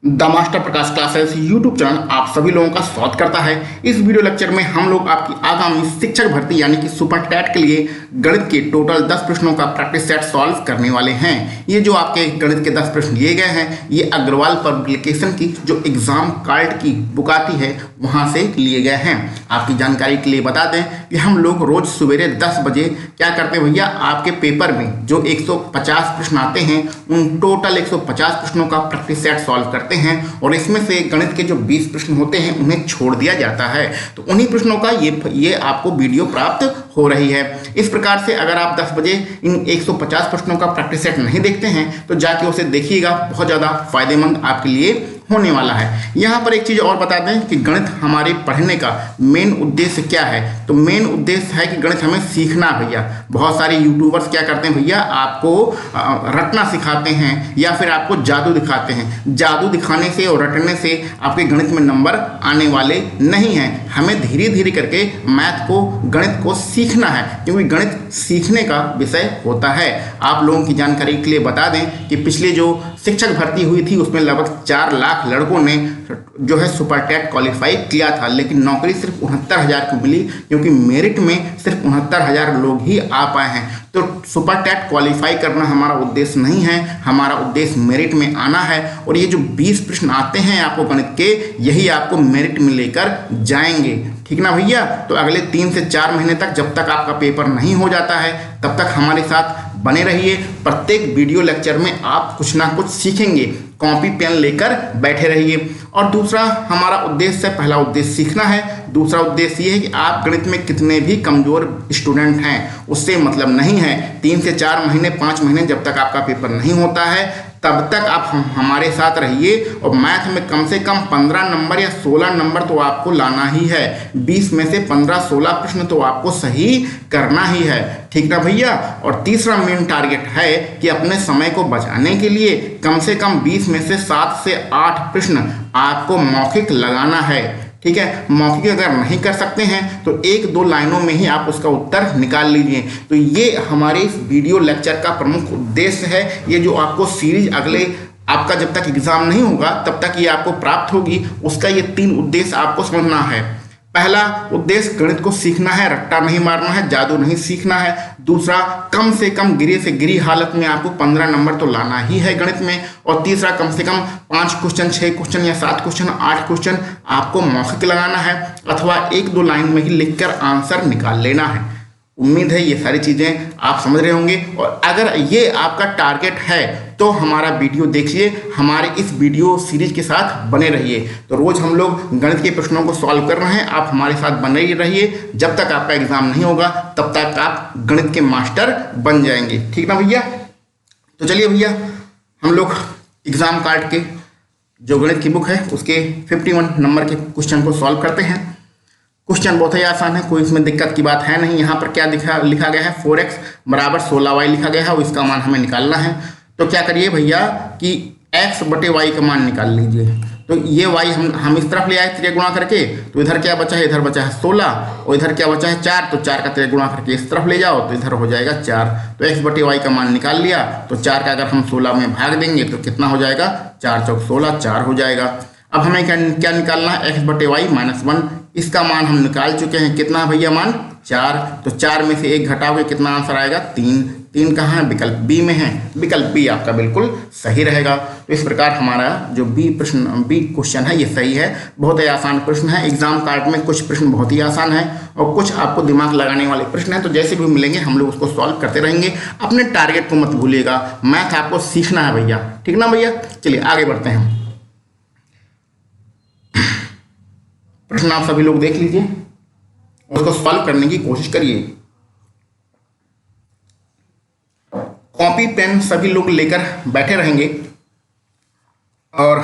The master Prakash classes YouTube channel आप सभी लोगों का स्वागत करता है। इस वीडियो लेक्चर में हम लोग आपकी आगामी शिक्षक भर्ती यानी कि सुपर टैट के लिए गणित के टोटल 10 प्रश्नों का प्रैक्टिस सेट सॉल्व करने वाले हैं। ये जो आपके गणित के 10 प्रश्न लिए गए हैं ये अग्रवाल पब्लिकेशन की जो एग्जाम कार्ड की बुक आती है वहां से लिए गए हैं। आपकी जानकारी के लिए बता दें कि हम लोग रोज सवेरे 10 बजे क्या करते हैं भैया, आपके पेपर में जो 150 प्रश्न आते हैं उन टोटल 150 प्रश्नों का प्रैक्टिस सेट सॉल्व करते हैं और इसमें से गणित के जो 20 प्रश्न होते हैं उन्हें छोड़ दिया जाता है। तो उन्हीं प्रश्नों का ये आपको वीडियो प्राप्त हो रही है। इस प्रकार से अगर आप 10 बजे इन 150 प्रश्नों का प्रैक्टिस सेट नहीं देखते हैं तो जाके उसे देखिएगा, बहुत ज़्यादा फायदेमंद आपके लिए होने वाला है। यहाँ पर एक चीज़ और बता दें कि गणित हमारे पढ़ने का मेन उद्देश्य क्या है। तो मेन उद्देश्य है कि गणित हमें सीखना भैया। बहुत सारे यूट्यूबर्स क्या करते हैं भैया, आपको रटना सिखाते हैं या फिर आपको जादू दिखाते हैं। जादू दिखाने से और रटने से आपके गणित में नंबर आने वाले नहीं हैं। हमें धीरे धीरे करके मैथ को, गणित को सीखना है, क्योंकि गणित सीखने का विषय होता है। आप लोगों की जानकारी के लिए बता दें कि पिछले जो शिक्षक भर्ती हुई थी उसमें लगभग 4 लाख लड़कों ने जो है सुपर टैट क्वालिफाई किया था, लेकिन नौकरी सिर्फ 69,000 को मिली, क्योंकि मेरिट में सिर्फ 69,000 लोग ही आ पाए हैं। तो सुपर टैट क्वालिफाई करना हमारा उद्देश्य नहीं है, हमारा उद्देश्य मेरिट में आना है। और ये जो 20 प्रश्न आते हैं आपको गणित के, यही आपको मेरिट में लेकर जाएंगे, ठीक ना भैया। तो अगले 3 से 4 महीने तक, जब तक आपका पेपर नहीं हो जाता है, तब तक हमारे साथ बने रहिए। प्रत्येक वीडियो लेक्चर में आप कुछ ना कुछ सीखेंगे, कॉपी पेन लेकर बैठे रहिए। और दूसरा हमारा उद्देश्य, पहला उद्देश्य सीखना है, दूसरा उद्देश्य ये है कि आप गणित में कितने भी कमजोर स्टूडेंट हैं उससे मतलब नहीं है। 3 से 4 महीने 5 महीने जब तक आपका पेपर नहीं होता है तब तक आप हमारे साथ रहिए और मैथ में कम से कम 15 नंबर या 16 नंबर तो आपको लाना ही है। 20 में से 15-16 प्रश्न तो आपको सही करना ही है, ठीक ना भैया। और तीसरा मेन टारगेट है कि अपने समय को बचाने के लिए कम से कम 20 में से 7 से 8 प्रश्न आपको मौखिक लगाना है, ठीक है। मौखिक अगर नहीं कर सकते हैं तो 1-2 लाइनों में ही आप उसका उत्तर निकाल लीजिए। तो ये हमारे इस वीडियो लेक्चर का प्रमुख उद्देश्य है। ये जो आपको सीरीज अगले आपका जब तक एग्जाम नहीं होगा तब तक ये आपको प्राप्त होगी, उसका ये 3 उद्देश्य आपको समझना है। पहला उद्देश्य गणित को सीखना है, रट्टा नहीं मारना है, जादू नहीं सीखना है। दूसरा, कम से कम गिरे से गिरी हालत में आपको 15 नंबर तो लाना ही है गणित में। और तीसरा, कम से कम 5 क्वेश्चन, 6 क्वेश्चन या 7 क्वेश्चन, 8 क्वेश्चन आपको मौखिक लगाना है अथवा 1-2 लाइन में ही लिखकर आंसर निकाल लेना है। उम्मीद है ये सारी चीज़ें आप समझ रहे होंगे। और अगर ये आपका टारगेट है तो हमारा वीडियो देखिए, हमारे इस वीडियो सीरीज के साथ बने रहिए। तो रोज़ हम लोग गणित के प्रश्नों को सॉल्व कर रहे हैं, आप हमारे साथ बने रहिए। जब तक आपका एग्जाम नहीं होगा तब तक आप गणित के मास्टर बन जाएंगे, ठीक ना भैया। तो चलिए भैया, हम लोग एग्जाम कार्ड के जो गणित की बुक है उसके 51 नंबर के क्वेश्चन को सॉल्व करते हैं। क्वेश्चन बहुत ही आसान है, कोई इसमें दिक्कत की बात है नहीं। यहाँ पर क्या लिखा गया है, 4x बराबर 16y लिखा गया है और इसका मान हमें निकालना है। तो क्या करिए भैया कि x बटे y का मान निकाल लीजिए। तो ये y हम इस तरफ ले आए त्रिय गुणा करके, तो इधर क्या बचा है, इधर बचा है 16 और इधर क्या बचा है 4। तो 4 का त्रिय गुणा करके इस तरफ ले जाओ तो इधर हो जाएगा 4। तो x बटे y का मान निकाल लिया। तो 4 का अगर हम 16 में भाग देंगे तो कितना हो जाएगा, 4 चौक 16, 4 हो जाएगा। अब हमें क्या निकालना है, x बटे y माइनस 1। इसका मान हम निकाल चुके हैं, कितना है भैया मान 4। तो 4 में से 1 घटाओगे कितना आंसर आएगा, 3। 3 कहाँ है, विकल्प बी में है। विकल्प बी आपका बिल्कुल सही रहेगा। तो इस प्रकार हमारा जो बी क्वेश्चन है ये सही है। बहुत ही आसान प्रश्न है। एग्जाम कार्ड में कुछ प्रश्न बहुत ही आसान है और कुछ आपको दिमाग लगाने वाले प्रश्न है। तो जैसे भी मिलेंगे हम लोग उसको सॉल्व करते रहेंगे। अपने टारगेट को मत भूलिएगा, मैथ आपको सीखना है भैया, ठीक ना भैया। चलिए आगे बढ़ते हैं। प्रश्न आप सभी लोग देख लीजिए और उसको सॉल्व करने की कोशिश करिए। कॉपी पेन सभी लोग लेकर बैठे रहेंगे और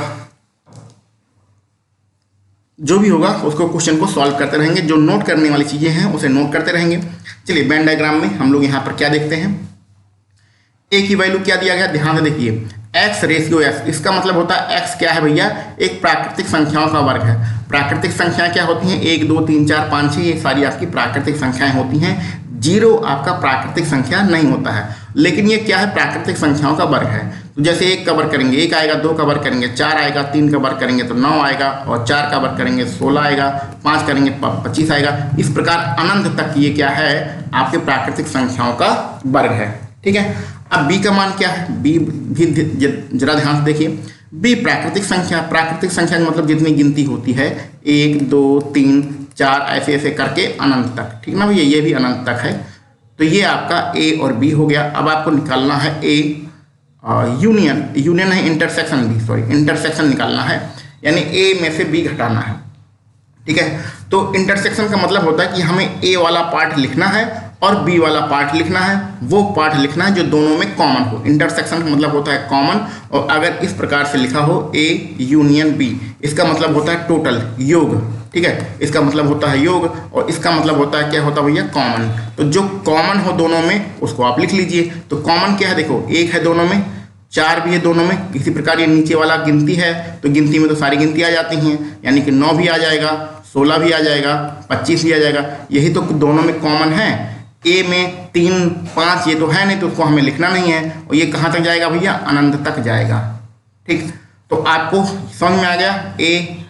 जो भी होगा उसको क्वेश्चन को सॉल्व करते रहेंगे। जो नोट करने वाली चीजें हैं उसे नोट करते रहेंगे। चलिए वेन डायग्राम में हम लोग यहाँ पर क्या देखते हैं, ए की वैल्यू क्या दिया गया, ध्यान से देखिए, x रेशियो s। इसका मतलब होता है x क्या है भैया, एक प्राकृतिक संख्याओं का वर्ग है। प्राकृतिक संख्याएं क्या होती हैं, 1 2 3 4 5 6, ये सारी आपकी प्राकृतिक संख्याएं होती हैं। 0 आपका प्राकृतिक संख्या नहीं होता है। लेकिन ये क्या है, प्राकृतिक संख्याओं का वर्ग है। तो जैसे 1 का वर्ग करेंगे 1 आएगा, 2 का वर्ग करेंगे 4 आएगा, 3 का वर्ग करेंगे तो 9 आएगा, और 4 का वर्ग करेंगे 16 आएगा, 5 करेंगे 25 आएगा। इस प्रकार अनंत तक ये क्या है, आपके प्राकृतिक संख्याओं का वर्ग है। ठीक है, अब b का मान क्या है, b भी जरा ध्यान से देखिए। b प्राकृतिक संख्या का मतलब जितनी गिनती होती है 1 2 3 4 ऐसे ऐसे करके अनंत तक। ठीक ना भैया, ये भी अनंत तक है। तो ये आपका a और b हो गया। अब आपको निकालना है a यूनियन है इंटरसेक्शन b, सॉरी इंटरसेक्शन निकालना है, यानी a में से b घटाना है। ठीक है, तो इंटरसेक्शन का मतलब होता है कि हमें a वाला पार्ट लिखना है और b वाला पार्ट लिखना है, वो पार्ट लिखना है जो दोनों में कॉमन हो। इंटरसेक्शन का मतलब होता है कॉमन, और अगर इस प्रकार से लिखा हो a यूनियन b, इसका मतलब होता है टोटल, योग। ठीक है, इसका मतलब होता है योग, और इसका मतलब होता है क्या होता है भैया, कॉमन। तो जो कॉमन हो दोनों में उसको आप लिख लीजिए। तो कॉमन क्या है, देखो 1 है दोनों में, 4 भी है दोनों में। इसी प्रकार ये नीचे वाला गिनती है, तो गिनती में तो सारी गिनती आ जाती हैं, यानी कि 9 भी आ जाएगा, 16 भी आ जाएगा, 25 भी आ जाएगा। यही तो दोनों में कॉमन है। a में 3 5 ये तो है नहीं, तो उसको हमें लिखना नहीं है, और ये कहाँ तक जाएगा भैया, अनंत तक जाएगा। ठीक, तो आपको समझ में आ गया a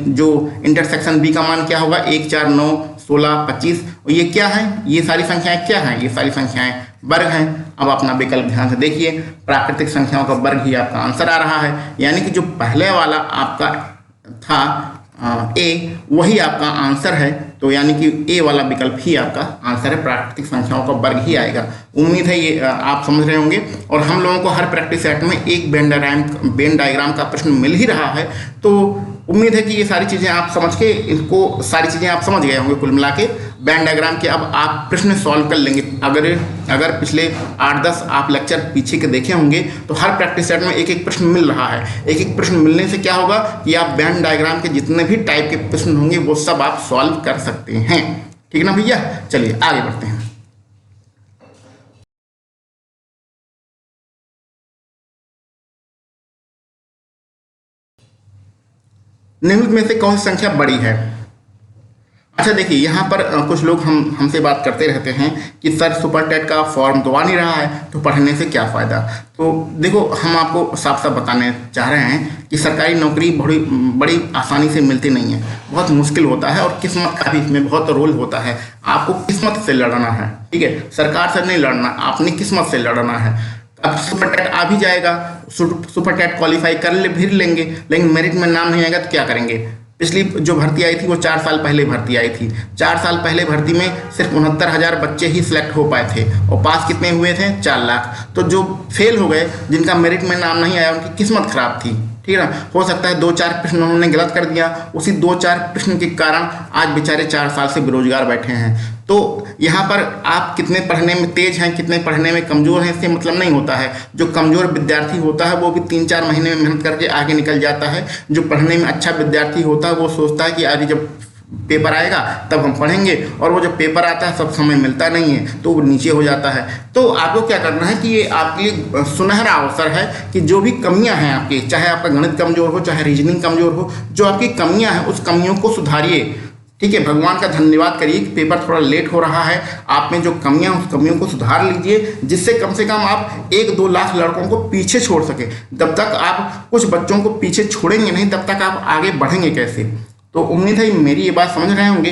जो इंटरसेक्शन b का मान क्या होगा, 1 4 9 16 25, और ये क्या है, ये सारी संख्याएं क्या हैं, ये सारी संख्याएं वर्ग हैं। अब अपना विकल्प ध्यान से देखिए, प्राकृतिक संख्याओं का वर्ग ही आपका आंसर आ रहा है, यानी कि जो पहले वाला आपका था ए, वही आपका आंसर है। तो यानी कि ए वाला विकल्प ही आपका आंसर है, प्राकृतिक संख्याओं का वर्ग ही आएगा। उम्मीद है ये आप समझ रहे होंगे। और हम लोगों को हर प्रैक्टिस सेट में एक वेन डायग्राम का प्रश्न मिल ही रहा है, तो उम्मीद है कि ये सारी चीज़ें आप समझ के सारी चीज़ें आप समझ गए होंगे कुल मिला के वेन डायग्राम के। अब आप प्रश्न सॉल्व कर लेंगे। अगर पिछले 8-10 आप लेक्चर पीछे के देखे होंगे, तो हर प्रैक्टिस सेट में एक एक प्रश्न मिल रहा है। एक एक प्रश्न मिलने से क्या होगा कि आप वेन डायग्राम के जितने भी टाइप के प्रश्न होंगे वो सब आप सॉल्व कर सकते हैं। ठीक ना भैया, चलिए आगे बढ़ते हैं। निम्नलिखित में से कौन सी संख्या बड़ी है? अच्छा देखिए, यहाँ पर कुछ लोग हमसे बात करते रहते हैं कि सर सुपर टेट का फॉर्म तो आ नहीं रहा है, तो पढ़ने से क्या फ़ायदा। तो देखो, हम आपको साफ साफ बताने चाह रहे हैं कि सरकारी नौकरी बड़ी आसानी से मिलती नहीं है, बहुत मुश्किल होता है, और किस्मत का भी इसमें बहुत रोल होता है। आपको किस्मत से लड़ना है, ठीक है, सरकार से नहीं लड़ना, आपने किस्मत से लड़ना है। अब सुपर टेट आ भी जाएगा, सुपर टेट क्वालिफाई कर फिर लेंगे, लेकिन मेरिट में नाम नहीं आएगा तो क्या करेंगे। पिछली जो भर्ती आई थी वो 4 साल पहले भर्ती आई थी। 4 साल पहले भर्ती में सिर्फ 69,000 बच्चे ही सिलेक्ट हो पाए थे, और पास कितने हुए थे, 4 लाख। तो जो फेल हो गए, जिनका मेरिट में नाम नहीं आया, उनकी किस्मत खराब थी। ठीक है ना, हो सकता है 2-4 प्रश्न उन्होंने गलत कर दिया, उसी 2-4 प्रश्न के कारण आज बेचारे 4 साल से बेरोजगार बैठे हैं। तो यहाँ पर आप कितने पढ़ने में तेज हैं, कितने पढ़ने में कमज़ोर हैं, इससे मतलब नहीं होता है। जो कमज़ोर विद्यार्थी होता है वो भी 3-4 महीने में मेहनत करके आगे निकल जाता है। जो पढ़ने में अच्छा विद्यार्थी होता है वो सोचता है कि आगे जब पेपर आएगा तब हम पढ़ेंगे, और वो जब पेपर आता है सब समय मिलता नहीं है, तो वो नीचे हो जाता है। तो आपको क्या करना है कि ये आपके लिए सुनहरा अवसर है कि जो भी कमियां हैं आपकी, चाहे आपका गणित कमज़ोर हो, चाहे रीजनिंग कमज़ोर हो, जो आपकी कमियां हैं उस कमियों को सुधारिए। ठीक है, भगवान का धन्यवाद करिए कि पेपर थोड़ा लेट हो रहा है, आप में जो कमियां उस कमियों को सुधार लीजिए, जिससे कम से कम आप 1-2 लाख लड़कों को पीछे छोड़ सके। जब तक आप कुछ बच्चों को पीछे छोड़ेंगे नहीं, तब तक आप आगे बढ़ेंगे कैसे। तो उम्मीद है मेरी ये बात समझ रहे होंगे।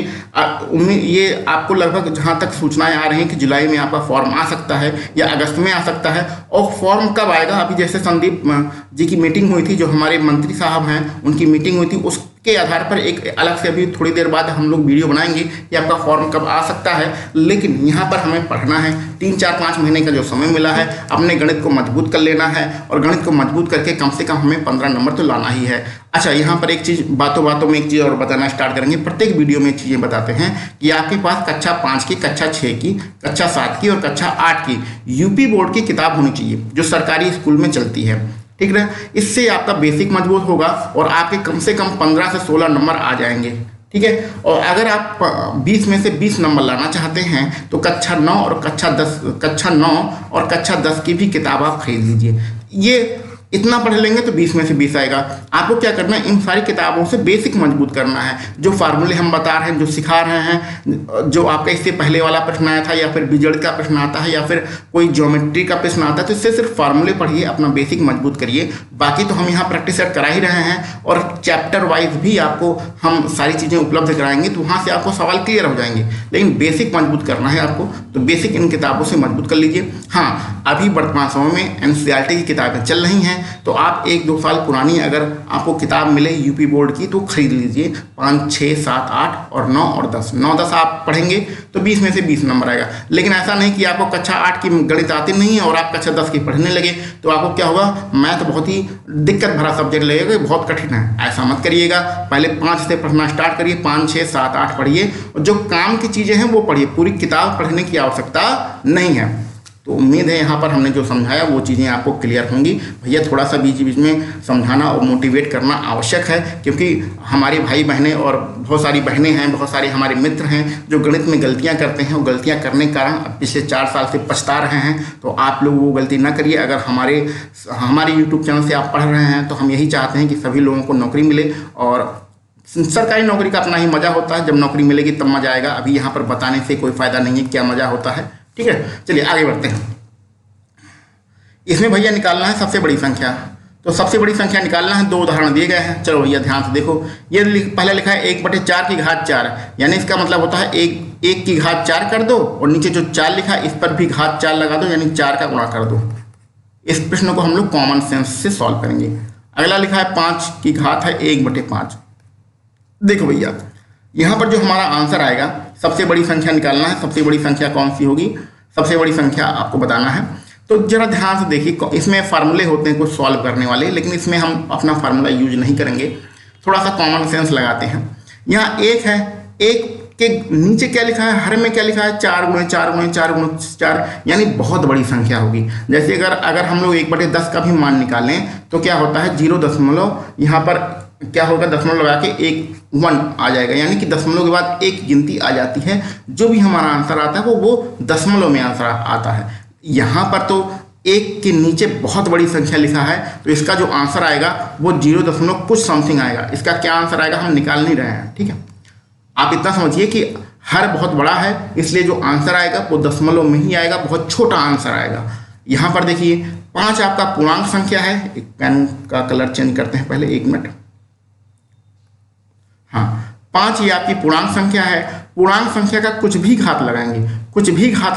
उम्मीद ये आपको लगभग जहाँ तक सूचनाएं आ रही हैं कि जुलाई में आपका फॉर्म आ सकता है या अगस्त में आ सकता है। और फॉर्म कब आएगा, अभी जैसे संदीप जी की मीटिंग हुई थी, जो हमारे मंत्री साहब हैं उनकी मीटिंग हुई थी, उसके आधार पर एक अलग से अभी थोड़ी देर बाद हम लोग वीडियो बनाएंगे कि आपका फॉर्म कब आ सकता है। लेकिन यहाँ पर हमें पढ़ना है, 3-4-5 महीने का जो समय मिला है, अपने गणित को मजबूत कर लेना है, और गणित को मजबूत करके कम से कम हमें 15 नंबर तो लाना ही है। अच्छा, यहाँ पर एक चीज़, बातों बातों में एक चीज़ और बताना स्टार्ट करेंगे। प्रत्येक वीडियो में चीज़ें बताते हैं कि आपके पास कक्षा 5 की, कक्षा 6 की, कक्षा 7 की और कक्षा 8 की यूपी बोर्ड की किताब होनी चाहिए, जो सरकारी स्कूल में चलती है। ठीक है, इससे आपका बेसिक मजबूत होगा और आपके कम से कम 15 से 16 नंबर आ जाएंगे। ठीक है, और अगर आप 20 में से 20 नंबर लाना चाहते हैं तो कक्षा 9 और कक्षा 10 की भी किताब आप खरीद लीजिए। ये इतना पढ़ लेंगे तो 20 में से 20 आएगा। आपको क्या करना है, इन सारी किताबों से बेसिक मजबूत करना है। जो फार्मूले हम बता रहे हैं, जो सिखा रहे हैं, जो आपका इससे पहले वाला प्रश्न आया था या फिर बीजगणित का प्रश्न आता है या फिर कोई ज्योमेट्री का प्रश्न आता है, तो इससे सिर्फ फार्मूले पढ़िए, अपना बेसिक मजबूत करिए। बाकी तो हम यहाँ प्रैक्टिस सेट करा ही रहे हैं और चैप्टर वाइज भी आपको हम सारी चीज़ें उपलब्ध कराएंगे, तो वहाँ से आपको सवाल क्लियर हो जाएंगे। लेकिन बेसिक मजबूत करना है आपको, तो बेसिक इन किताबों से मजबूत कर लीजिए। हाँ, अभी वर्तमान समय में NCERT की किताबें चल रही हैं, तो आप 1-2 साल पुरानी अगर आपको किताब मिले यूपी बोर्ड की तो खरीद लीजिए। 5, 6, 7, 8 और 9 और 10, 9-10 आप पढ़ेंगे तो 20 में से 20 नंबर आएगा। लेकिन ऐसा नहीं कि आपको कक्षा 8 की गणित आती नहीं है और आप कक्षा 10 की पढ़ने लगे, तो आपको क्या होगा, मैथ बहुत ही दिक्कत भरा सब्जेक्ट लगेगा, बहुत कठिन है। ऐसा मत करिएगा, पहले 5 से पढ़ना स्टार्ट करिए, 5, 6, 7, 8 पढ़िए और जो काम की चीज़ें हैं वो पढ़िए। पूरी किताब पढ़ने की आवश्यकता नहीं है। तो उम्मीद है यहाँ पर हमने जो समझाया वो चीज़ें आपको क्लियर होंगी। भैया थोड़ा सा बीच बीच में समझाना और मोटिवेट करना आवश्यक है, क्योंकि हमारे भाई बहनें और बहुत सारी बहनें हैं, बहुत सारे हमारे मित्र हैं जो गणित में गलतियाँ करते हैं और गलतियाँ करने के कारण पिछले 4 साल से पछता रहे हैं। तो आप लोग वो गलती ना करिए। अगर हमारे यूट्यूब चैनल से आप पढ़ रहे हैं तो हम यही चाहते हैं कि सभी लोगों को नौकरी मिले, और सरकारी नौकरी का अपना ही मज़ा होता है। जब नौकरी मिलेगी तब मज़ा आएगा, अभी यहाँ पर बताने से कोई फ़ायदा नहीं है क्या मज़ा होता है। ठीक है, चलिए आगे बढ़ते हैं। इसमें भैया निकालना है सबसे बड़ी संख्या, तो सबसे बड़ी संख्या निकालना है। 2 उदाहरण दिए गए हैं, चलो भैया ध्यान से देखो। ये पहले लिखा है 1/4 की घात 4, यानी इसका मतलब होता है 1 की घात 4 कर दो और नीचे जो 4 लिखा है इस पर भी घात 4 लगा दो, यानी 4 का गुणा कर दो। इस प्रश्न को हम लोग कॉमन सेंस से सॉल्व करेंगे। अगला लिखा है 5 की घात है 1/5। देखो भैया यहाँ पर जो हमारा आंसर आएगा, सबसे बड़ी संख्या निकालना है। सबसे बड़ी संख्या कौन सी होगी, सबसे बड़ी संख्या आपको बताना है। तो जरा ध्यान से देखिए, इसमें फार्मूले होते हैं कुछ सॉल्व करने वाले, लेकिन इसमें हम अपना फार्मूला यूज नहीं करेंगे, थोड़ा सा कॉमन सेंस लगाते हैं। यहाँ 1 है, 1 के नीचे क्या लिखा है, हर में क्या लिखा है 4 × 4 × 4 × 4, यानी बहुत बड़ी संख्या होगी। जैसे अगर हम लोग 1/10 का भी मान निकालें तो क्या होता है 0 यहाँ पर क्या होगा, दशमलव लगा के 1 आ जाएगा, यानी कि दशमलव के बाद एक गिनती आ जाती है। जो भी हमारा आंसर आता है वो दशमलव में आंसर आता है। यहाँ पर तो 1 के नीचे बहुत बड़ी संख्या लिखा है, तो इसका जो आंसर आएगा वो 0 कुछ समथिंग आएगा। इसका क्या आंसर आएगा हम निकाल नहीं रहे हैं, ठीक है। आप इतना समझिए कि हर बहुत बड़ा है, इसलिए जो आंसर आएगा वो दशमलव में ही आएगा, बहुत छोटा आंसर आएगा। यहाँ पर देखिए 5 आपका पूर्णांक संख्या है। एक पेन का कलर चेंज करते हैं पहले, 1 मिनट। हाँ, 5 ये आपकी पूर्णांक संख्या है। पूर्णांक संख्या का कुछ भी घात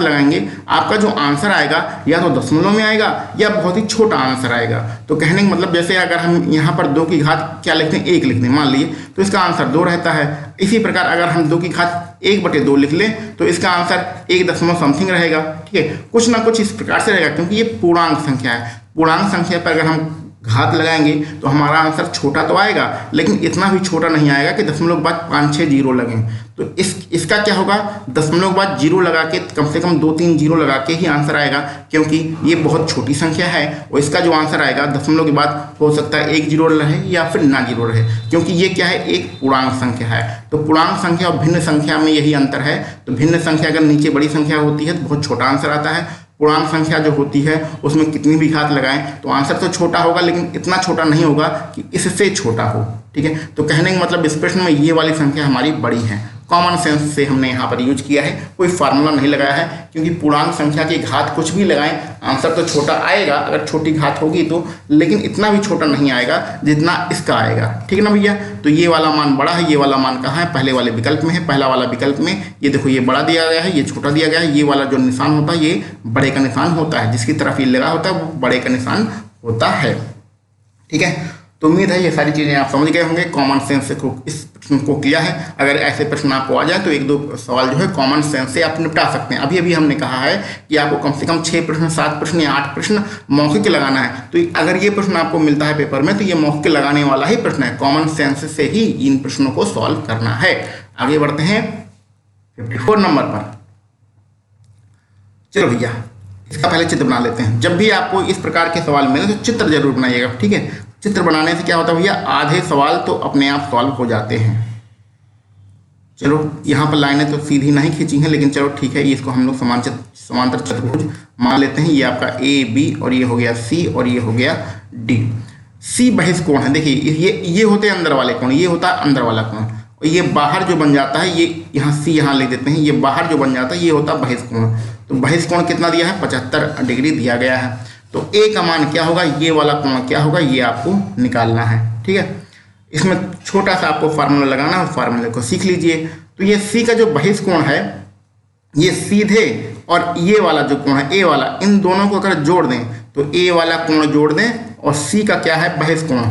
लगाएंगे, आपका जो आंसर आएगा या तो दशमलव में आएगा या बहुत ही छोटा आंसर आएगा। तो कहने का मतलब जैसे अगर हम यहाँ पर 2 की घात क्या लिखते हैं, 1 लिख दें मान लिए, तो इसका आंसर 2 रहता है। इसी प्रकार अगर हम 2 की घात 1/2 लिख लें तो इसका आंसर 1 दशमलव समथिंग रहेगा, ठीक है। कुछ ना कुछ इस प्रकार से रहेगा, क्योंकि ये पूर्णांक संख्या है। पूर्णांक संख्या पर अगर हम घात लगाएंगे तो हमारा आंसर छोटा तो आएगा, लेकिन इतना भी छोटा नहीं आएगा कि दशमलव के बाद 5-6 जीरो लगें। तो इसका क्या होगा, दशमलव के बाद जीरो लगा के कम से कम 2-3 जीरो लगा के ही आंसर आएगा, क्योंकि ये बहुत छोटी संख्या है। और इसका जो आंसर आएगा दशमलव के बाद हो सकता है 1 जीरो रहे या फिर ना जीरो रहे, क्योंकि ये क्या है, एक पूर्णांक संख्या है। तो पूर्णांक संख्या और भिन्न संख्या में यही अंतर है। तो भिन्न संख्या अगर नीचे बड़ी संख्या होती है तो बहुत छोटा आंसर आता है। पूर्णांक संख्या जो होती है उसमें कितनी भी घात लगाएं तो आंसर तो छोटा होगा, लेकिन इतना छोटा नहीं होगा कि इससे छोटा हो, ठीक है। तो कहने का मतलब इस प्रश्न में ये वाली संख्या हमारी बड़ी है। कॉमन सेंस से हमने यहाँ पर यूज किया है, कोई फार्मूला नहीं लगाया है, क्योंकि पूर्णांक संख्या की घात कुछ भी लगाएं आंसर तो छोटा आएगा अगर छोटी घात होगी तो, लेकिन इतना भी छोटा नहीं आएगा जितना इसका आएगा, ठीक है ना भैया। तो ये वाला मान बड़ा है, ये वाला मान कहाँ है, पहले वाले विकल्प में है। पहला वाला विकल्प में ये देखो, ये बड़ा दिया गया है, ये छोटा दिया गया है। ये वाला जो निशान होता है ये बड़े का निशान होता है, जिसकी तरफ ये लगा होता है वो बड़े का निशान होता है, ठीक है। तो उम्मीद है ये सारी चीज़ें आप समझ गए होंगे। कॉमन सेंस से इस प्रश्न को किया है। अगर ऐसे प्रश्न आपको आ जाए तो 1-2 सवाल जो है कॉमन सेंस से आप निपटा सकते हैं। अभी अभी हमने कहा है कि आपको कम से कम 6 प्रश्न, 7 प्रश्न या 8 प्रश्न मौखिक लगाना है। तो अगर ये प्रश्न आपको मिलता है पेपर में तो ये मौखिक लगाने वाला ही प्रश्न है। कॉमन सेंस से ही इन प्रश्नों को सॉल्व करना है। आगे बढ़ते हैं 54 नंबर पर। चलो भैया इसका पहले चित्र बना लेते हैं। जब भी आपको इस प्रकार के सवाल मिले तो चित्र जरूर बनाइएगा, ठीक है। चित्र बनाने से क्या होता है भैया, आधे सवाल तो अपने आप सॉल्व हो जाते हैं। चलो यहाँ पर लाइनें तो सीधी नहीं खींची हैं, लेकिन चलो ठीक है, इसको हम लोग समांतर चतुर्भुज मान लेते हैं। ये आपका ए बी और ये हो गया सी और ये हो गया डी। सी बहिष्कोण है। देखिए ये होते हैं अंदर वाले कोण, ये होता है अंदर वाला कोण, और ये बाहर जो बन जाता है, ये यहाँ सी यहाँ लिख देते हैं, ये बाहर जो बन जाता है ये होता है बहिष्कोण। तो बहिष्कोण कितना दिया है? 75 डिग्री दिया गया है। तो ए का मान क्या होगा? ये वाला कोण क्या होगा? ये आपको निकालना है। ठीक है, इसमें छोटा सा आपको फार्मूला लगाना है, फार्मूले को सीख लीजिए। तो ये सी का जो बहिष्कोण है, ये सीधे और ये वाला जो कोण है ए वाला, इन दोनों को अगर जोड़ दें तो ए वाला कोण जोड़ दें और सी का क्या है? बहिष्कोण।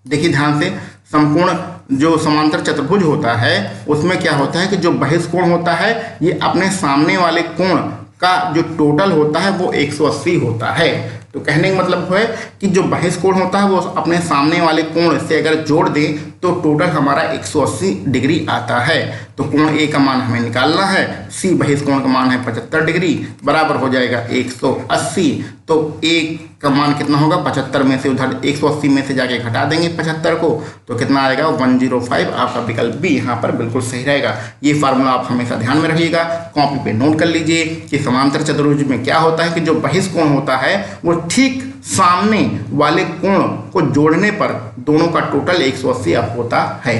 देखिए ध्यान से, समकोण जो समांतर चतुर्भुज होता है उसमें क्या होता है कि जो बहिष्कोण होता है ये अपने सामने वाले कोण का जो टोटल होता है वो 180 होता है। तो कहने का मतलब है कि जो बहिष्कोण होता है वो अपने सामने वाले कोण से अगर जोड़ दें तो टोटल हमारा 180 डिग्री आता है। तो कोण ए का मान हमें निकालना है, सी बहिष्कोण का मान है 75 डिग्री, बराबर हो जाएगा 180। तो ए का मान कितना होगा? 75 में से उधर 180 में से जाके घटा देंगे 75 को, तो कितना आएगा? 105। आपका विकल्प बी यहाँ पर बिल्कुल सही रहेगा। ये फार्मूला आप हमेशा ध्यान में रखिएगा, कॉपी पे नोट कर लीजिए कि समांतर चतुर्भुज में क्या होता है कि जो बहिष्कोण होता है वो ठीक सामने वाले कोण को जोड़ने पर दोनों का टोटल 180 होता है।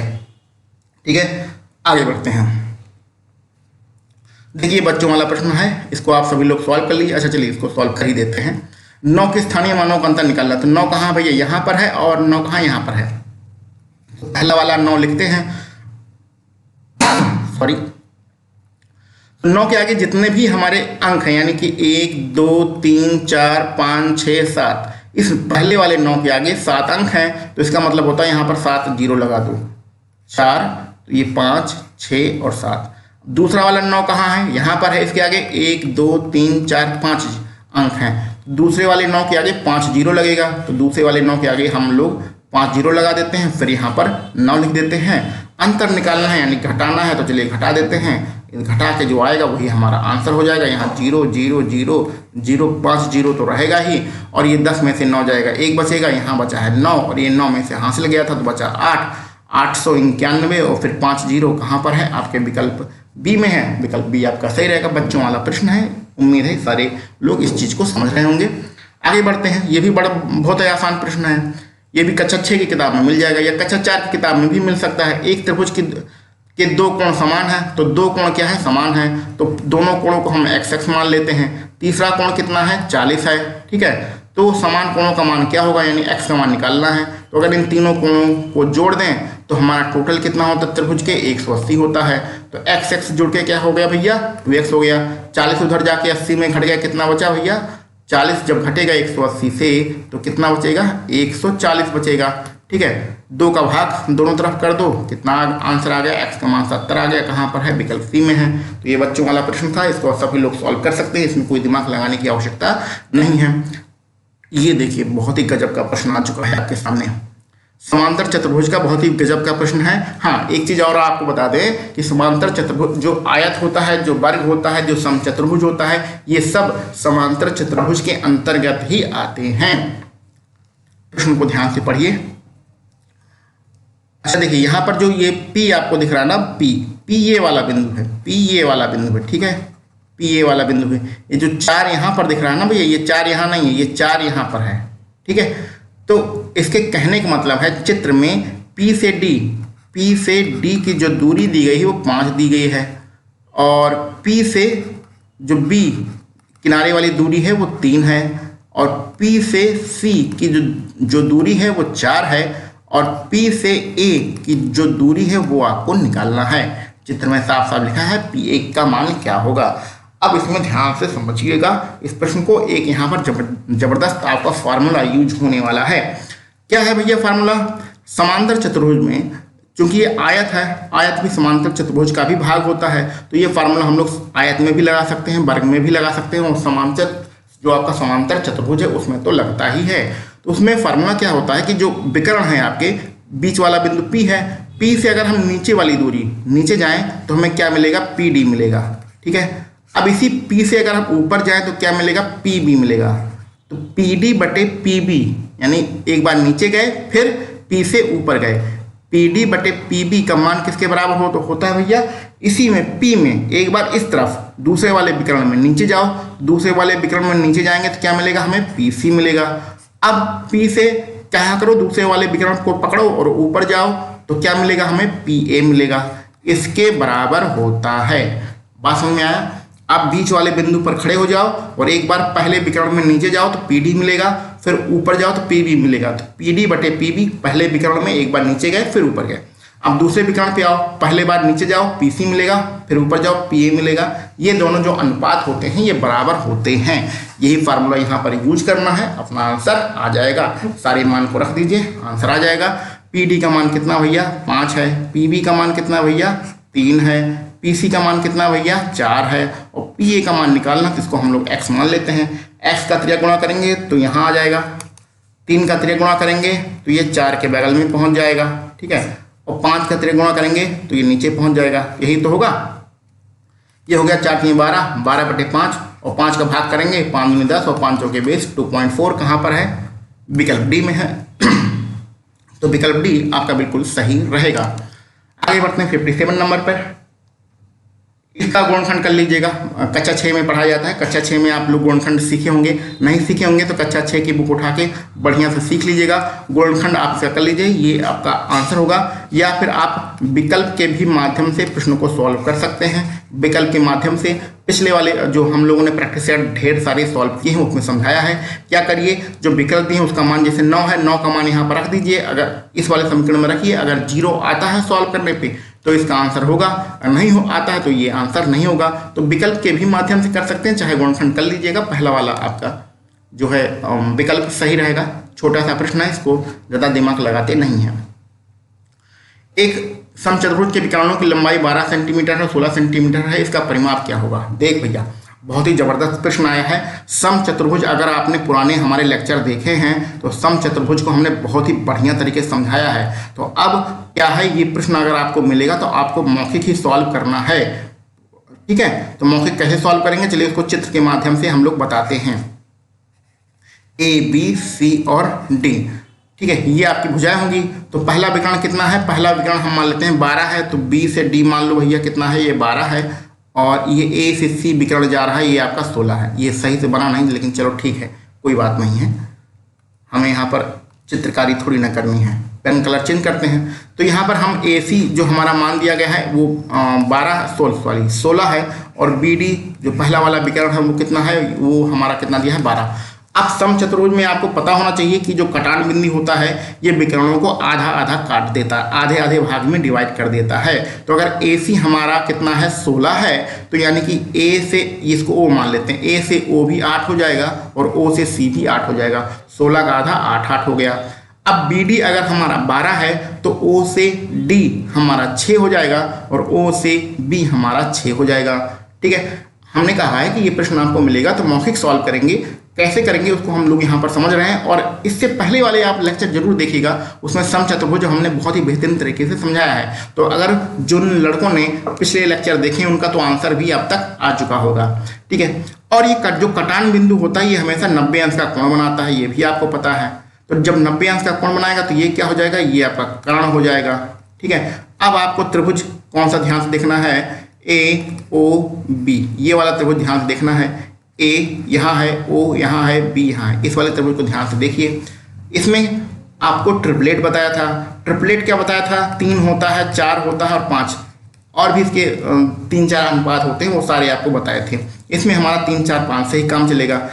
ठीक है, आगे बढ़ते हैं। देखिए बच्चों वाला प्रश्न है, इसको आप सभी लोग सॉल्व कर लीजिए। अच्छा चलिए इसको सॉल्व कर ही देते हैं। 9 के स्थानीय मानों का अंतर निकालना। तो 9 कहाँ भैया? यहाँ पर है, और 9 कहाँ? यहाँ पर है। तो पहला वाला 9 लिखते हैं, सॉरी। 9 के आगे जितने भी हमारे अंक हैं, यानी कि 1 2 3 4 5 6 7, इस पहले वाले 9 के आगे 7 अंक हैं, तो इसका मतलब होता है यहाँ पर 7 जीरो लगा दो, 4, तो ये 5 6 और 7। दूसरा वाला 9 कहाँ है? यहाँ पर है, इसके आगे 1 2 3 4 5 अंक हैं। दूसरे वाले 9 के आगे 5 जीरो लगेगा, तो दूसरे वाले 9 के आगे हम लोग 5 जीरो लगा देते हैं, फिर यहाँ पर 9 लिख देते हैं। अंतर निकालना है यानी घटाना है, तो चलिए घटा देते हैं। घटा के जो आएगा वही हमारा आंसर हो जाएगा। यहाँ 0 0 0 0 5 जीरो तो रहेगा ही, और ये 10 में से 9 जाएगा, 1 बचेगा, यहाँ बचा है 9, और ये 9 में से हासिल गया था तो बचा 8, 891, और फिर 5 जीरो कहाँ पर है? आपके विकल्प बी में है। विकल्प बी आपका सही रहेगा। बच्चों वाला प्रश्न है, उम्मीद है सारे लोग इस चीज़ को समझ रहे होंगे। आगे बढ़ते हैं। ये भी बहुत ही आसान प्रश्न है, ये भी कक्षा 6 की किताब में मिल जाएगा या कक्षा 4 की किताब में भी मिल सकता है। एक त्रिभुज के 2 कोण समान है, तो 2 कोण क्या है? समान है, तो दोनों कोणों को हम x मान लेते हैं। तीसरा कोण कितना है? 40 है। ठीक है, तो समान कोणों का मान क्या होगा? यानी x का मान निकालना है। तो अगर इन तीनों कोणों को जोड़ दें तो हमारा टोटल कितना होता है त्रिभुज के? 180 होता है। तो x जुड़ के क्या हो गया भैया? 2x हो गया। 40 उधर जाके 80 में घट गया, कितना बचा भैया? 40 जब घटेगा 180 से तो कितना बचेगा? 140 बचेगा। ठीक है, 2 का भाग दोनों तरफ कर दो, कितना आंसर आ गया? x का मान 70 आ गया। कहाँ पर है? विकल्प सी में है। तो ये बच्चों वाला प्रश्न था, इसको सभी लोग सॉल्व कर सकते हैं, इसमें कोई दिमाग लगाने की आवश्यकता नहीं है। ये देखिए बहुत ही गजब का प्रश्न आ चुका है आपके सामने। समांतर चतुर्भुज का बहुत ही गजब का प्रश्न है। हाँ, एक चीज और आपको बता दें कि समांतर चतुर्भुज जो आयत होता है, जो वर्ग होता है, जो समचतुर्भुज होता है, ये सब समांतर चतुर्भुज के अंतर्गत ही आते हैं। प्रश्न को ध्यान से पढ़िए। अच्छा देखिए, यहाँ पर जो ये P आपको दिख रहा है ना, P ये वाला बिंदु है, P ये वाला बिंदु है। ठीक है, P ये वाला बिंदु है। ये जो 4 यहाँ पर दिख रहा है ना भैया, ये 4 यहाँ नहीं है, ये 4 यहाँ पर है। ठीक है, तो इसके कहने का मतलब है चित्र में P से D की जो दूरी दी गई है वो 5 दी गई है, और P से जो B किनारे वाली दूरी है वो 3 है, और P से C की जो दूरी है वो 4 है, और P से A की जो दूरी है वो आपको निकालना है। चित्र में साफ साफ लिखा है P1 का मान क्या होगा। अब इसमें ध्यान से समझिएगा इस प्रश्न को। एक यहाँ पर जबरदस्त आपका फार्मूला यूज होने वाला है। क्या है भैया फार्मूला? समांतर चतुर्भुज में चूंकि ये आयत है, आयत भी समांतर चतुर्भुज का भी भाग होता है, तो ये फार्मूला हम लोग आयत में भी लगा सकते हैं, वर्ग में भी लगा सकते हैं, और समांतर जो आपका समांतर चतुर्भुज है उसमें तो लगता ही है। तो उसमें फार्मूला क्या होता है कि जो विकर्ण है आपके बीच वाला बिंदु P है, P से अगर हम नीचे वाली दूरी नीचे जाएं तो हमें क्या मिलेगा? PD मिलेगा। ठीक है, अब इसी P से अगर हम ऊपर जाएं तो क्या मिलेगा? PB मिलेगा। तो PD बटे PB, यानी एक बार नीचे गए फिर P से ऊपर गए, PD बटे PB का मान किसके बराबर हो तो होता है भैया इसी में P में एक बार इस तरफ दूसरे वाले विकर्ण में नीचे जाओ, दूसरे वाले विकर्ण में नीचे जाएंगे तो क्या मिलेगा हमें PC मिलेगा। अब P से क्या करो दूसरे वाले विकर्ण को पकड़ो और ऊपर जाओ तो क्या मिलेगा हमें PA मिलेगा, इसके बराबर होता है। बात समझ में आया। आप बीच वाले बिंदु पर खड़े हो जाओ और एक बार पहले विकर्ण में नीचे जाओ तो PD मिलेगा, फिर ऊपर जाओ तो PB मिलेगा। तो PD बटे PB पहले विकर्ण में एक बार नीचे गए फिर ऊपर गए। अब दूसरे विकर्ण पे आओ, पहले बार नीचे जाओ PC मिलेगा, फिर ऊपर जाओ PA मिलेगा। ये दोनों जो अनुपात होते हैं ये बराबर होते हैं। यही फार्मूला यहाँ पर यूज करना है, अपना आंसर आ जाएगा। सारे मान को रख दीजिए, आंसर आ जाएगा। PD का मान कितना भैया 5 है, PB का मान कितना भैया 3 है, PC का मान कितना भैया 4 है और PA का मान निकालना तो इसको हम लोग x मान लेते हैं। x का 3 गुणा करेंगे तो यहाँ आ जाएगा, 3 का 3 गुणा करेंगे तो ये 4 के बगल में पहुँच जाएगा, ठीक है, और 5 का 3 गुणा करेंगे तो ये नीचे पहुँच जाएगा। यही तो होगा, ये हो गया 4 3 12, 12 बटे 5 और 5 का भाग करेंगे 5 दूनी 10 और 5 चौके 20। 2.4 कहाँ पर है विकल्प डी में है तो विकल्प डी आपका बिल्कुल सही रहेगा। आगे बढ़ते हैं 57 नंबर पर। इसका गुणनखंड कर लीजिएगा, कक्षा 6 में पढ़ाया जाता है। कक्षा 6 में आप लोग गुणनखंड सीखे होंगे, नहीं सीखे होंगे तो कक्षा 6 की बुक उठा के बढ़िया से सीख लीजिएगा। गुणनखंड आप इसका कर लीजिए, ये आपका आंसर होगा। या फिर आप विकल्प के भी माध्यम से प्रश्नों को सॉल्व कर सकते हैं। विकल्प के माध्यम से पिछले वाले जो हम लोगों ने प्रैक्टिस सेट ढेर सारे सॉल्व किए हैं उसमें समझाया है। क्या करिए, जो विकल्प दिए उसका मान जैसे 9 है, 9 का मान यहाँ पर रख दीजिए, अगर इस वाले समीकरण में रखिए। अगर 0 आता है सॉल्व करने पे तो इसका आंसर होगा, अगर नहीं हो आता है तो ये आंसर नहीं होगा। तो विकल्प के भी माध्यम से कर सकते हैं, चाहे गुणनखंड कर लीजिएगा। पहला वाला आपका जो है विकल्प सही रहेगा। छोटा सा प्रश्न है, इसको ज़्यादा दिमाग लगाते नहीं है। एक समचतुर्भुज के विकर्णों की लंबाई 12 सेंटीमीटर और 16 सेंटीमीटर है, इसका परिमाप क्या होगा। देख भैया बहुत ही जबरदस्त प्रश्न आया है। समचतुर्भुज अगर आपने पुराने हमारे लेक्चर देखे हैं तो समचतुर्भुज को हमने बहुत ही बढ़िया तरीके से समझाया है। तो अब क्या है, ये प्रश्न अगर आपको मिलेगा तो आपको मौखिक ही सॉल्व करना है, ठीक है। तो मौखिक कैसे सॉल्व करेंगे, चलिए उसको चित्र के माध्यम से हम लोग बताते हैं। A B C और D, ठीक है, ये आपकी भुजाएं होंगी। तो पहला विकर्ण कितना है, पहला विकर्ण हम मान लेते हैं 12 है, तो B से D मान लो भैया कितना है, ये 12 है। और ये A से C विकर्ण जा रहा है, ये आपका 16 है। ये सही से बना नहीं, लेकिन चलो ठीक है, कोई बात नहीं है। हमें यहाँ पर चित्रकारी थोड़ी ना करनी है, पेन कलर चेंज करते हैं। तो यहाँ पर हम AC जो हमारा मान दिया गया है वो 16 है, और BD जो पहला वाला विकर्ण है वो कितना है, वो हमारा कितना दिया है 12। अब समचतुर्भुज में आपको पता होना चाहिए कि जो कटान बिंदु होता है ये विकर्णों को आधा आधा काट देता है, आधे आधे भाग में डिवाइड कर देता है। तो अगर AC हमारा कितना है 16 है, तो यानी कि A से इसको O मान लेते हैं, A से O भी 8 हो जाएगा और O से C भी 8 हो जाएगा। 16 का आधा 8 8 हो गया। अब BD अगर हमारा 12 है तो O से D हमारा 6 हो जाएगा और O से B हमारा 6 हो जाएगा, ठीक है। हमने कहा है कि ये प्रश्न आपको मिलेगा तो मौखिक सॉल्व करेंगे। कैसे करेंगे उसको हम लोग यहाँ पर समझ रहे हैं, और इससे पहले वाले आप लेक्चर जरूर देखिएगा, उसमें समचतुर्भुज हमने बहुत ही बेहतरीन तरीके से समझाया है। तो अगर जिन लड़कों ने पिछले लेक्चर देखे उनका तो आंसर भी अब तक आ चुका होगा, ठीक है। और ये जो कटान बिंदु होता है ये हमेशा 90 अंश का कोण बनाता है, ये भी आपको पता है। तो जब 90 अंश का कोण बनाएगा तो ये क्या हो जाएगा, ये आपका कर्ण हो जाएगा, ठीक है। अब आपको त्रिभुज कौन सा ध्यान से देखना है, AOB, ये वाला त्रिभुज ध्यान से देखना है। A यहाँ है, O यहाँ है, B यहाँ है, इस वाले त्रिभुज को ध्यान से देखिए। इसमें आपको ट्रिपलेट बताया था। ट्रिपलेट क्या बताया था, 3 होता है, 4 होता है और 5, और भी इसके 3-4 अनुपात होते हैं, वो सारे आपको बताए थे। इसमें हमारा 3 4 5 से ही काम चलेगा।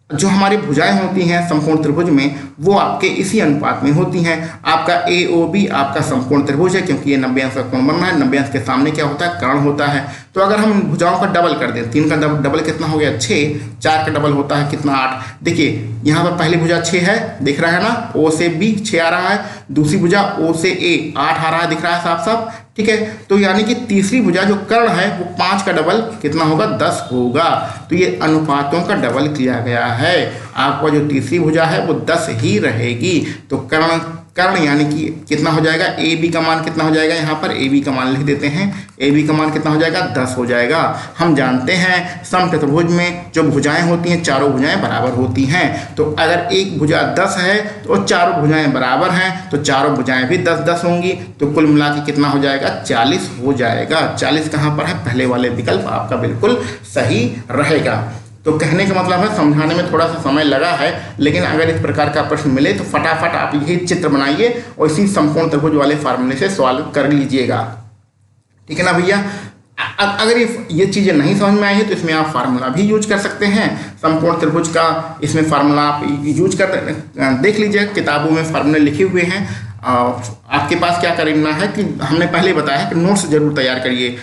जो हमारी भुजाएं होती हैं समकोण त्रिभुज में वो आपके इसी अनुपात में होती हैं। आपका AOB आपका समकोण त्रिभुज है, क्योंकि ये 90 अंश का कोण बनना है। 90 अंश के सामने क्या होता है, कर्ण होता है। तो अगर हम भुजाओं का डबल कर दें, 3 का डबल कितना हो गया 6, 4 का डबल होता है कितना 8। देखिए यहाँ पर पहली भुजा 6 है, दिख रहा है ना, O से B 6 आ रहा है, दूसरी भुजा O से A 8 आ रहा है, दिख रहा है साफ साफ, ठीक है। तो यानी कि तीसरी भुजा जो कर्ण है वो 5 का डबल कितना होगा, 10 होगा। तो ये अनुपातों का डबल किया गया है। आपका जो तीसरी भुजा है वो 10 ही रहेगी। तो कर्ण कर्ण यानी कि कितना हो जाएगा, ए बी का मान कितना हो जाएगा, यहाँ पर ए बी का मान लिख देते हैं, ए बी का मान कितना हो जाएगा 10 हो जाएगा। हम जानते हैं समचतुर्भुज में जो भुजाएं होती हैं चारों भुजाएं बराबर होती हैं, तो अगर एक भुजा 10 है तो चारों भुजाएं बराबर हैं तो चारों भुजाएं भी 10-10 होंगी, तो कुल मिला के कितना हो जाएगा 40 हो जाएगा। 40 कहाँ पर है, पहले वाले विकल्प आपका बिल्कुल सही रहेगा। तो कहने का मतलब है समझाने में थोड़ा सा समय लगा है, लेकिन अगर इस प्रकार का प्रश्न मिले तो फटाफट आप यही चित्र बनाइए और इसी संपूर्ण त्रिभुज वाले फार्मूले से सॉल्व कर लीजिएगा। ठीक है ना भैया। अगर ये चीज़ें नहीं समझ में आई है तो इसमें आप फार्मूला भी यूज कर सकते हैं, संपूर्ण त्रिभुज का इसमें फार्मूला आप यूज कर देख लीजिए, किताबों में फार्मूले लिखे हुए हैं। आपके पास क्या करना है कि हमने पहले बताया है कि नोट्स जरूर तैयार करिए।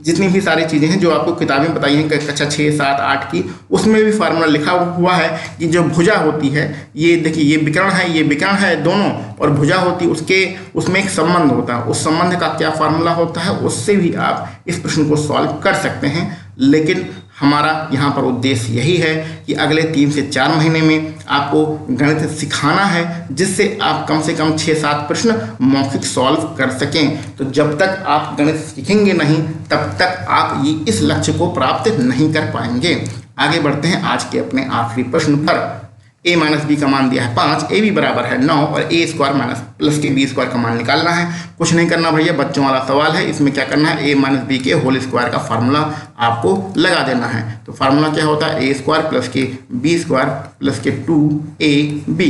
जितनी भी सारी चीज़ें हैं जो आपको किताबें बताई हैं कक्षा 6, 7, 8 की, उसमें भी फार्मूला लिखा हुआ है कि जो भुजा होती है, ये देखिए ये विकर्ण है, ये विकर्ण है दोनों, और भुजा होती उसमें एक संबंध होता है, उस संबंध का क्या फार्मूला होता है, उससे भी आप इस प्रश्न को सॉल्व कर सकते हैं। लेकिन हमारा यहाँ पर उद्देश्य यही है कि अगले 3 से 4 महीने में आपको गणित सिखाना है, जिससे आप कम से कम 6-7 प्रश्न मौखिक सॉल्व कर सकें। तो जब तक आप गणित सीखेंगे नहीं तब तक आप ये इस लक्ष्य को प्राप्त नहीं कर पाएंगे। आगे बढ़ते हैं आज के अपने आखिरी प्रश्न पर। a माइनस बी का मान दिया है 5, ए बी बराबर है 9 और ए स्क्वायर माइनस प्लस के बी स्क्वायर का मान निकालना है। कुछ नहीं करना भैया, बच्चों वाला सवाल है, इसमें क्या करना है, a माइनस बी के होल स्क्वायर का फार्मूला आपको लगा देना है। तो फार्मूला क्या होता है, ए स्क्वायर प्लस के बी स्क्वायर प्लस के 2ab।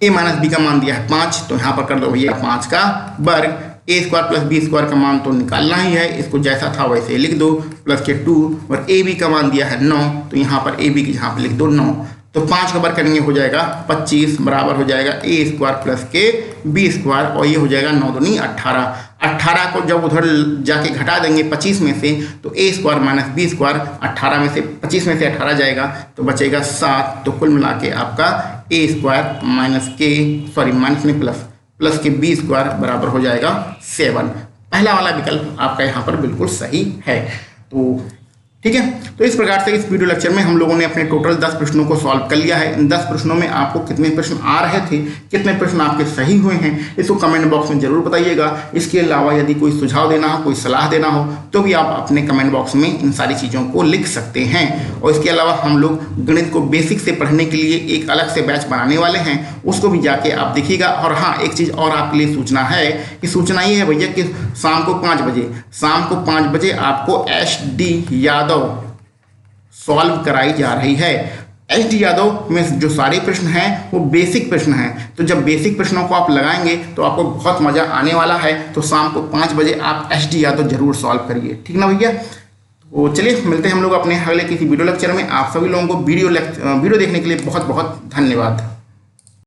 a माइनस बी का मान दिया है 5, तो यहाँ पर कर दो भैया 5 का वर्ग, ए स्क्वायर प्लस बी स्क्वायर का मान तो निकालना ही है, इसको जैसा था वैसे लिख दो, प्लस के 2, और ए बी का मान दिया है 9, तो यहाँ पर ए बी की जहाँ पर लिख दो 9, तो 5 का वर्ग करेंगे हो जाएगा 25 बराबर हो जाएगा ए स्क्वायर प्लस के बी स्क्वायर, और ये हो जाएगा 9 दूनी 18। 18 को जब उधर जाके घटा देंगे 25 में से, तो ए स्क्वायर माइनस बी स्क्वायर 18 में से 25 में से 18 जाएगा तो बचेगा 7। तो कुल मिला के आपका ए स्क्वायर माइनस में प्लस के बी स्क्वायर बराबर हो जाएगा 7। पहला वाला विकल्प आपका यहाँ पर बिल्कुल सही है। तो ठीक है, तो इस प्रकार से इस वीडियो लेक्चर में हम लोगों ने अपने टोटल 10 प्रश्नों को सॉल्व कर लिया है। इन 10 प्रश्नों में आपको कितने प्रश्न आ रहे थे, कितने प्रश्न आपके सही हुए हैं, इसको कमेंट बॉक्स में जरूर बताइएगा। इसके अलावा यदि कोई सुझाव देना हो, कोई सलाह देना हो, तो भी आप अपने कमेंट बॉक्स में इन सारी चीज़ों को लिख सकते हैं। और इसके अलावा हम लोग गणित को बेसिक से पढ़ने के लिए एक अलग से बैच बनाने वाले हैं, उसको भी जाके आप देखिएगा। और हाँ, एक चीज़ और आपके लिए सूचना है कि सूचना ये है भैया कि शाम को 5 बजे आपको HD यादव सॉल्व कराई जा रही है। HD यादव में जो सारे प्रश्न हैं वो बेसिक प्रश्न हैं, तो जब बेसिक प्रश्नों को आप लगाएंगे तो आपको बहुत मज़ा आने वाला है। तो शाम को 5 बजे आप HD यादव जरूर सॉल्व करिए, ठीक ना भैया। तो चलिए मिलते हैं हम लोग अपने अगले किसी वीडियो लेक्चर में। आप सभी लोगों को वीडियो देखने के लिए बहुत बहुत धन्यवाद।